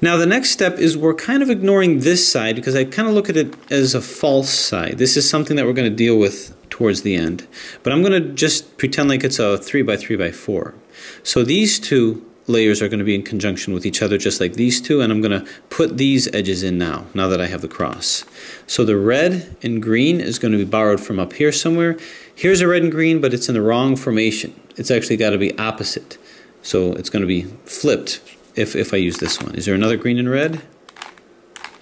Now the next step is we're kind of ignoring this side because I kind of look at it as a false side. This is something that we're going to deal with towards the end. But I'm going to just pretend like it's a 3 by 3 by 4. So these two layers are going to be in conjunction with each other just like these two, and I'm going to put these edges in now that I have the cross. So the red and green is going to be borrowed from up here somewhere. Here's a red and green, but it's in the wrong formation. It's actually got to be opposite. So it's going to be flipped if I use this one. Is there another green and red?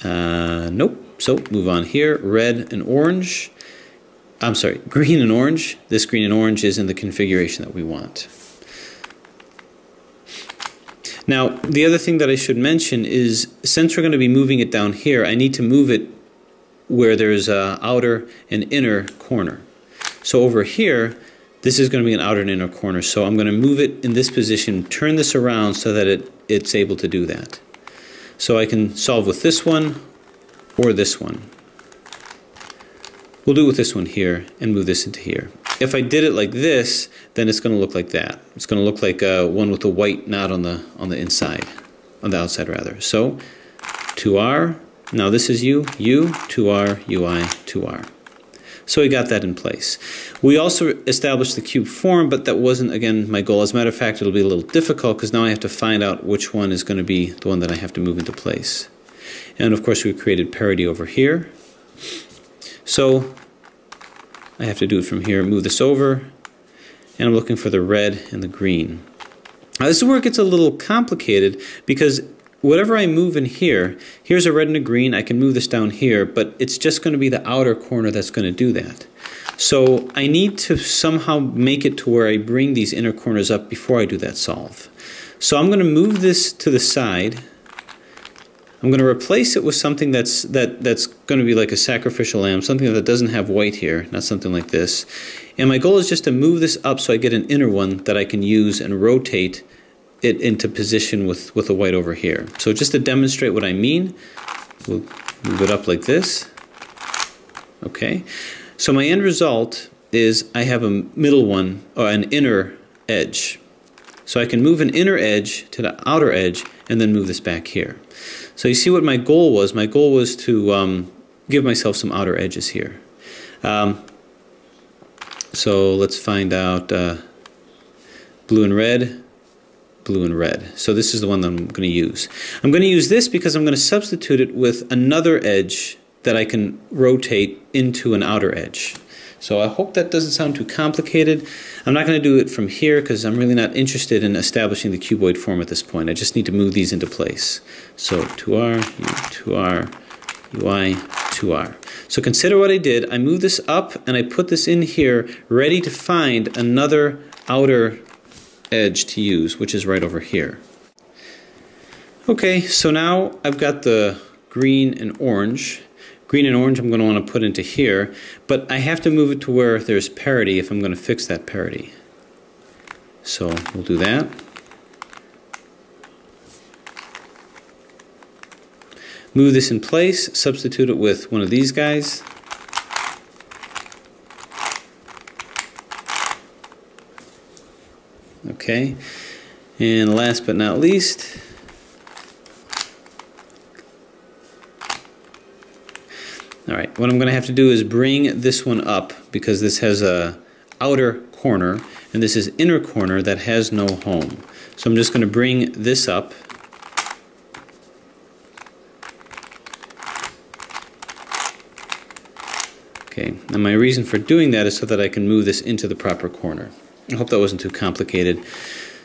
Nope. So move on here. Red and orange. I'm sorry, green and orange. This green and orange is in the configuration that we want. Now, the other thing that I should mention is, since we're going to be moving it down here, I need to move it where there's an outer and inner corner. So over here, this is going to be an outer and inner corner, so I'm going to move it in this position, turn this around so that it's able to do that. So I can solve with this one or this one. We'll do it with this one here and move this into here. If I did it like this, then it's going to look like that. It's going to look like one with a white knot on the inside, on the outside rather. So 2R. Now this is U, 2R, UI, 2R. So we got that in place. We also established the cube form, but that wasn't, again, my goal. As a matter of fact, it'll be a little difficult because now I have to find out which one is going to be the one that I have to move into place. And of course, we created parity over here. So I have to do it from here, move this over, and I'm looking for the red and the green. Now this is where it gets a little complicated because whatever I move in here, here's a red and a green, I can move this down here, but it's just going to be the outer corner that's going to do that. So I need to somehow make it to where I bring these inner corners up before I do that solve. So I'm going to move this to the side. I'm going to replace it with something that's going to be like a sacrificial lamb, something that doesn't have white here, not something like this. And my goal is just to move this up so I get an inner one that I can use and rotate it into position with the white over here. So just to demonstrate what I mean, we'll move it up like this. Okay. So my end result is I have a middle one, or an inner edge. So I can move an inner edge to the outer edge and then move this back here. So you see what my goal was? My goal was to give myself some outer edges here. So let's find out blue and red, blue and red. So this is the one that I'm going to use. I'm going to use this because I'm going to substitute it with another edge that I can rotate into an outer edge. So I hope that doesn't sound too complicated. I'm not going to do it from here because I'm really not interested in establishing the cuboid form at this point. I just need to move these into place. So 2R, U, 2R, UI, 2R. So consider what I did. I moved this up and I put this in here ready to find another outer edge to use, which is right over here. Okay, so now I've got the green and orange. Green and orange I'm going to want to put into here, but I have to move it to where there's parity if I'm going to fix that parity. So we'll do that. Move this in place, substitute it with one of these guys. Okay, and last but not least, all right, what I'm going to have to do is bring this one up because this has a outer corner and this is inner corner that has no home. So I'm just going to bring this up. Okay, and my reason for doing that is so that I can move this into the proper corner. I hope that wasn't too complicated.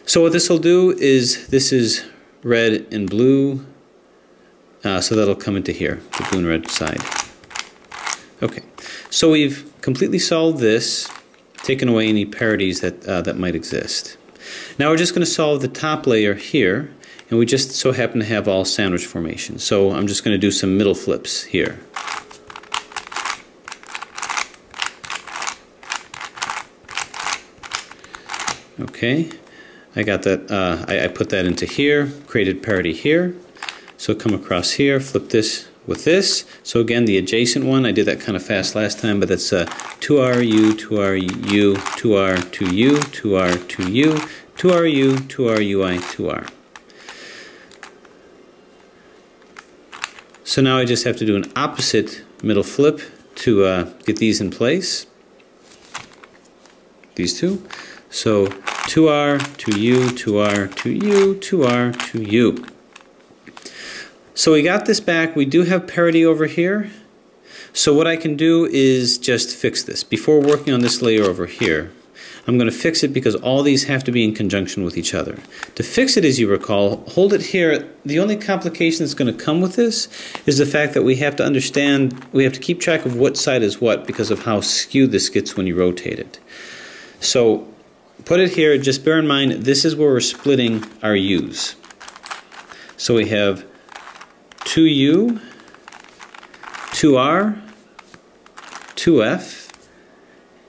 So what this will do is, this is red and blue, so that'll come into here, the blue and red side. Okay, so we've completely solved this, taken away any parities that might exist. Now we're just going to solve the top layer here, and we just so happen to have all sandwich formation. So I'm just going to do some middle flips here. Okay, I got that, I put that into here, created parity here. So come across here, flip this with this. So again, the adjacent one, I did that kind of fast last time, but that's 2RU, 2RU, 2R, 2U, 2R, 2U, 2RU, 2RUI, 2R. So now I just have to do an opposite middle flip to get these in place. These two. So 2R, 2U, 2R, 2U, 2R, 2U. So we got this back. We do have parity over here. So what I can do is just fix this. Before working on this layer over here, I'm going to fix it because all these have to be in conjunction with each other. To fix it, as you recall, hold it here. The only complication that's going to come with this is the fact that we have to understand, we have to keep track of what side is what because of how skewed this gets when you rotate it. So put it here, just bear in mind, this is where we're splitting our U's. So we have 2U, 2R, 2F,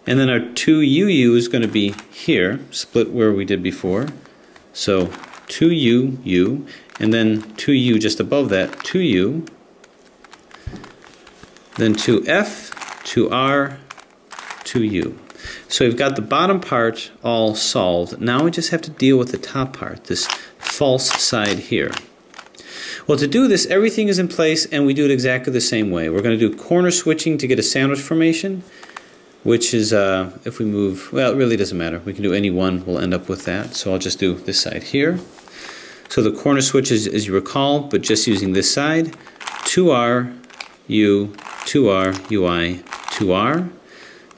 and then our 2UU is going to be here, split where we did before. So 2UU, and then 2U just above that, 2U, then 2F, 2R, 2U. So we've got the bottom part all solved. Now we just have to deal with the top part, this false side here. Well, to do this, everything is in place and we do it exactly the same way. We're going to do corner switching to get a sandwich formation, which is, if we move, well, it really doesn't matter. We can do any one, we'll end up with that. So I'll just do this side here. So the corner switch is, as you recall, but just using this side, 2R, U, 2R, UI, 2R.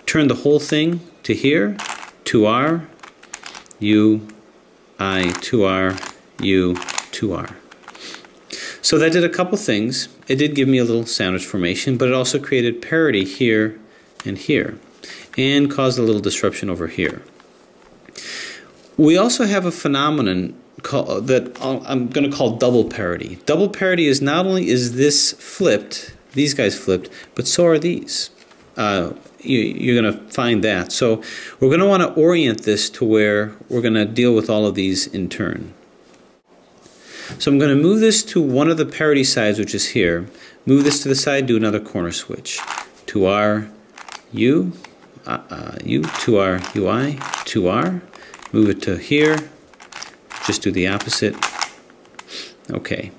Turn the whole thing to here, 2R, U, I, 2R, U, 2R. So that did a couple things. It did give me a little sandwich formation, but it also created parity here and here, and caused a little disruption over here. We also have a phenomenon that I'm going to call double parity. Double parity is not only is this flipped, these guys flipped, but so are these. You're going to find that. So we're going to want to orient this to where we're going to deal with all of these in turn. So I'm going to move this to one of the parity sides, which is here. Move this to the side, do another corner switch. 2R, U, 2R, UI, 2R. Move it to here. Just do the opposite. Okay.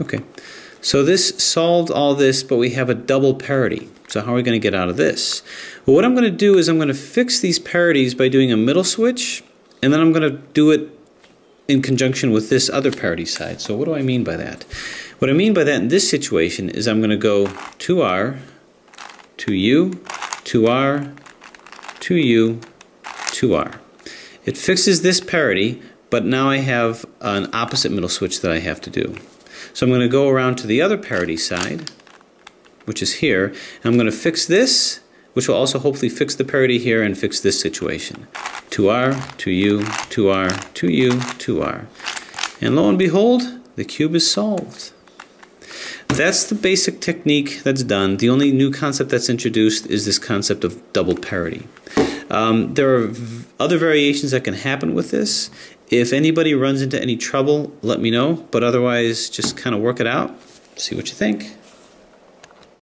Okay. So this solved all this, but we have a double parity. So how are we going to get out of this? Well, what I'm going to do is I'm going to fix these parities by doing a middle switch, and then I'm going to do it in conjunction with this other parity side. So what do I mean by that? What I mean by that in this situation is I'm going to go 2R, 2U, 2R, 2U, 2R. It fixes this parity, but now I have an opposite middle switch that I have to do. So I'm going to go around to the other parity side, which is here, and I'm going to fix this, which will also hopefully fix the parity here and fix this situation. 2R, 2U, 2R, 2U, 2R. And lo and behold, the cube is solved. That's the basic technique that's done. The only new concept that's introduced is this concept of double parity. There are other variations that can happen with this. If anybody runs into any trouble, let me know, but otherwise just kind of work it out, see what you think.